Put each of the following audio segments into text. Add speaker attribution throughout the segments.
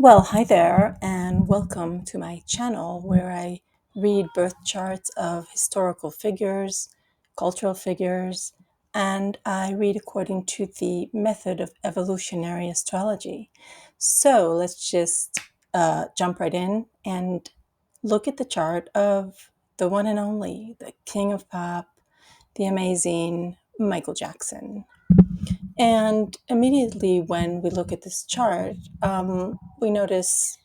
Speaker 1: Well, hi there, and welcome to my channel where I read birth charts of historical figures, cultural figures, and I read according to the method of evolutionary astrology. So let's just jump right in and look at the chart of the one and only, the King of Pop, the amazing Michael Jackson. And immediately when we look at this chart, we notice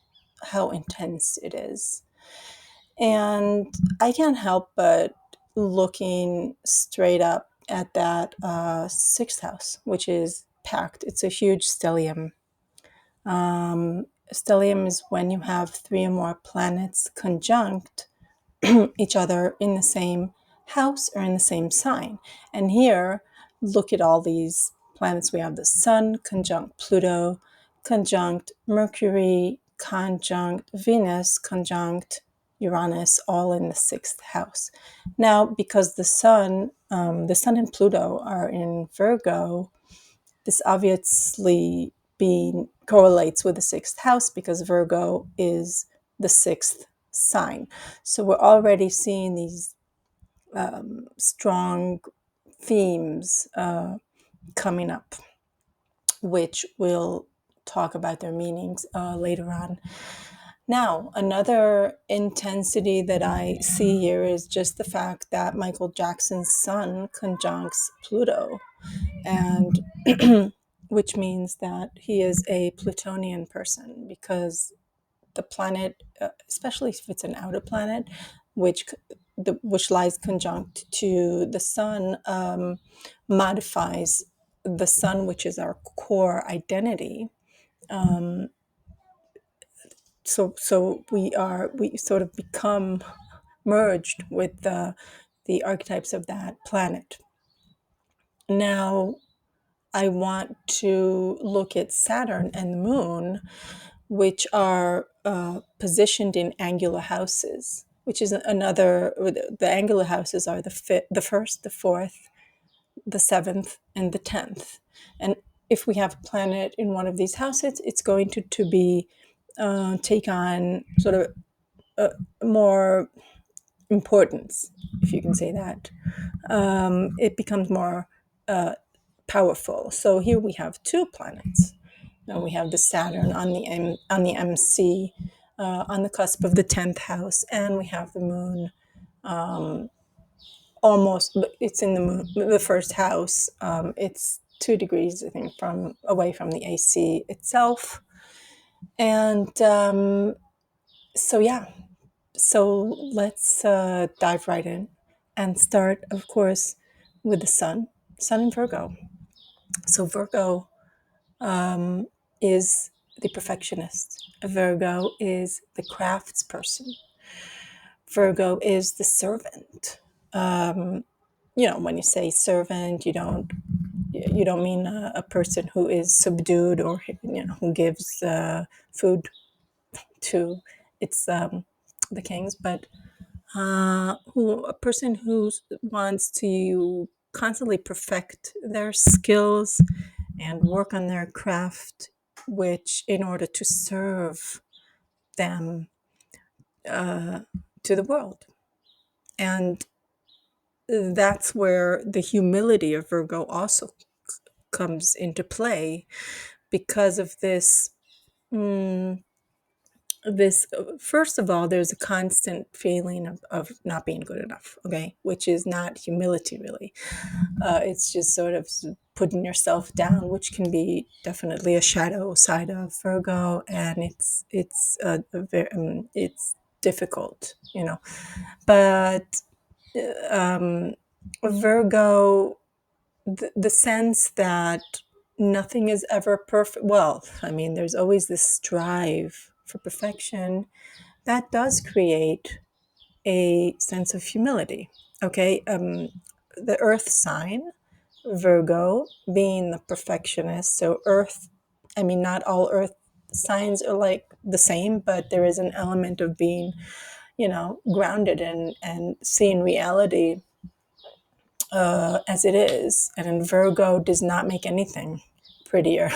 Speaker 1: how intense it is. And I can't help but looking straight up at that sixth house, which is packed. It's a huge stellium. Stellium is when you have three or more planets conjunct each other in the same house or in the same sign. And here, look at all these planets. We have the Sun conjunct Pluto, conjunct Mercury, conjunct Venus, conjunct Uranus, all in the sixth house. Now, because the Sun and Pluto are in Virgo, this obviously being correlates with the sixth house because Virgo is the sixth sign. So we're already seeing these strong themes coming up, which we'll talk about their meanings later on. Now, another intensity that I see here is just the fact that Michael Jackson's sun conjuncts Pluto, and which means that he is a Plutonian person because the planet, especially if it's an outer planet, which which lies conjunct to the sun, modifies the sun, which is our core identity. Um, we sort of become merged with the archetypes of that planet. Now, I want to look at Saturn and the Moon, which are positioned in angular houses, which is another. The angular houses are the first, the fourth, the seventh, and the 10th. And if we have a planet in one of these houses, it's going to be take on sort of more importance, if you can say that. It becomes more powerful. So here we have two planets. Now we have the Saturn on the MC, on the cusp of the 10th house, and we have the Moon almost. It's in the first house. It's 2 degrees, I think, from away from the AC itself, and so yeah. So let's dive right in and start, of course, with the Sun in Virgo. So Virgo is the perfectionist. Virgo is the craftsperson. Virgo is the servant. When you say servant, you don't mean a person who is subdued or who gives food to its the kings, but a person who wants to constantly perfect their skills and work on their craft, which in order to serve them to the world. And that's where the humility of Virgo also comes into play because of this. This First of all, there's a constant feeling of not being good enough, okay, which is not humility really. It's just sort of putting yourself down, which can be definitely a shadow side of Virgo, and it's difficult, but Virgo, the sense that nothing is ever perfect. Well, I mean, there's always this strive for perfection that does create a sense of humility. Okay, the Earth sign, Virgo, being the perfectionist. So Earth, I mean, not all Earth signs are like the same, but there is an element of being, grounded and seeing reality as it is. And Virgo does not make anything prettier.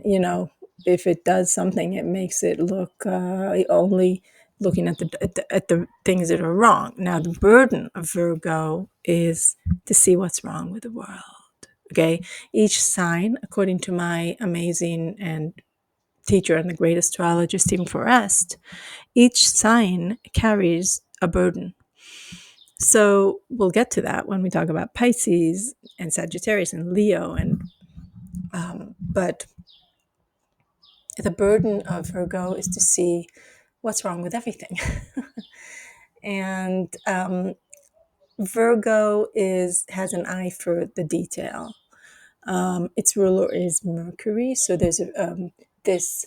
Speaker 1: you know, if it does something, it makes it look only looking at the things that are wrong. Now, the burden of Virgo is to see what's wrong with the world. Okay, each sign, according to my amazing and teacher and the great astrologer Stephen Forrest, each sign carries a burden. So we'll get to that when we talk about Pisces and Sagittarius and Leo, and but the burden of Virgo is to see what's wrong with everything. And Virgo has an eye for the detail. Its ruler is Mercury, so there's this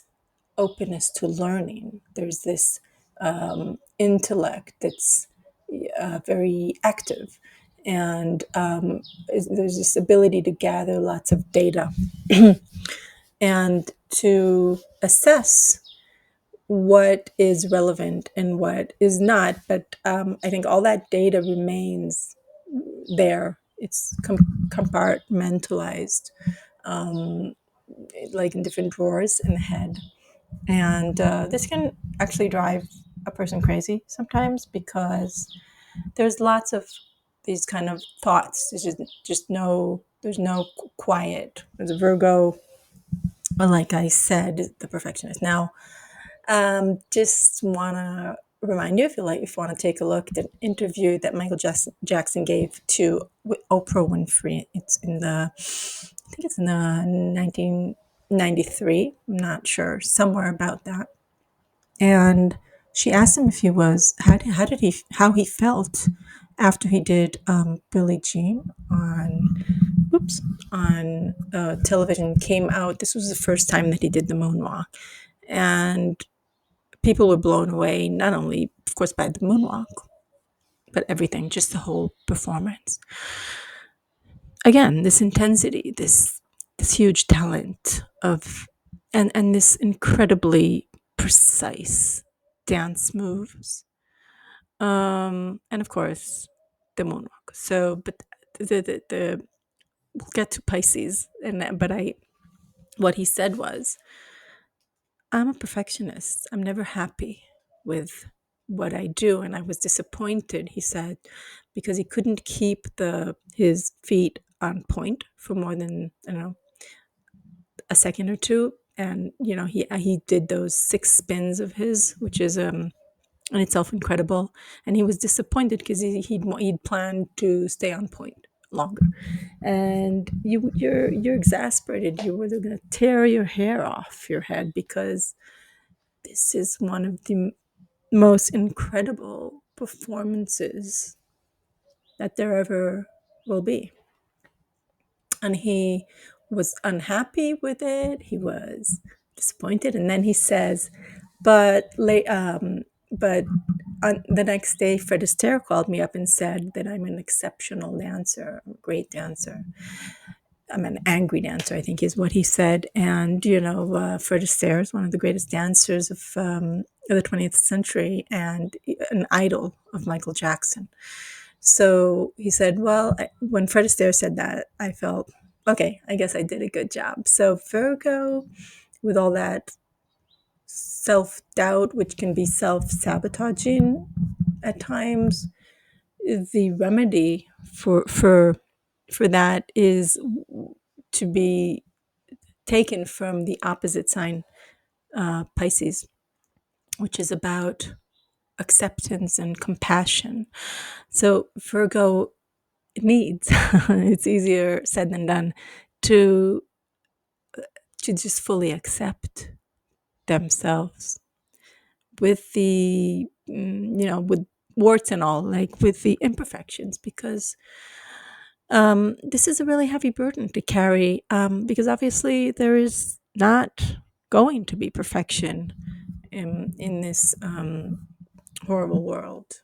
Speaker 1: openness to learning. There's this intellect that's very active, and there's this ability to gather lots of data and to assess what is relevant and what is not. But I think all that data remains there. It's compartmentalized, like in different drawers in the head. And this can actually drive a person crazy sometimes, because there's lots of these kind of thoughts. There's no quiet. There's a Virgo, like I said, the perfectionist. Now, just want to remind you, if you want to take a look at an interview that Michael Jackson gave to Oprah Winfrey. I think it's in the 1993. I'm not sure, somewhere about that. And she asked him if he was how he felt after he did Billie Jean on television. Came out. This was the first time that he did the moonwalk, and people were blown away, not only, of course, by the moonwalk, but everything, just the whole performance. Again, this intensity, this huge talent of, and this incredibly precise dance moves, and of course, the moonwalk. So, but the we'll get to Pisces, what he said was, I'm a perfectionist. I'm never happy with what I do. And I was disappointed, he said, because he couldn't keep his feet on point for more than, I don't know, a second or two. And, he did those 6 spins of his, which is in itself incredible. And he was disappointed because he'd planned to stay on point longer. And you're exasperated. You're going to tear your hair off your head, because this is one of the most incredible performances that there ever will be. And he was unhappy with it. He was disappointed. And then he says, but on the next day, Fred Astaire called me up and said that I'm an exceptional dancer, a great dancer. I'm an angry dancer, I think is what he said. And, Fred Astaire is one of the greatest dancers of the 20th century and an idol of Michael Jackson. So he said, well, when Fred Astaire said that, I felt, okay, I guess I did a good job. So Virgo, with all that self-doubt, which can be self-sabotaging at times, the remedy for that is to be taken from the opposite sign, Pisces, which is about acceptance and compassion. So Virgo needs, it's easier said than done, to just fully accept themselves with the, with warts and all, like with the imperfections, because this is a really heavy burden to carry, because obviously there is not going to be perfection in this horrible world.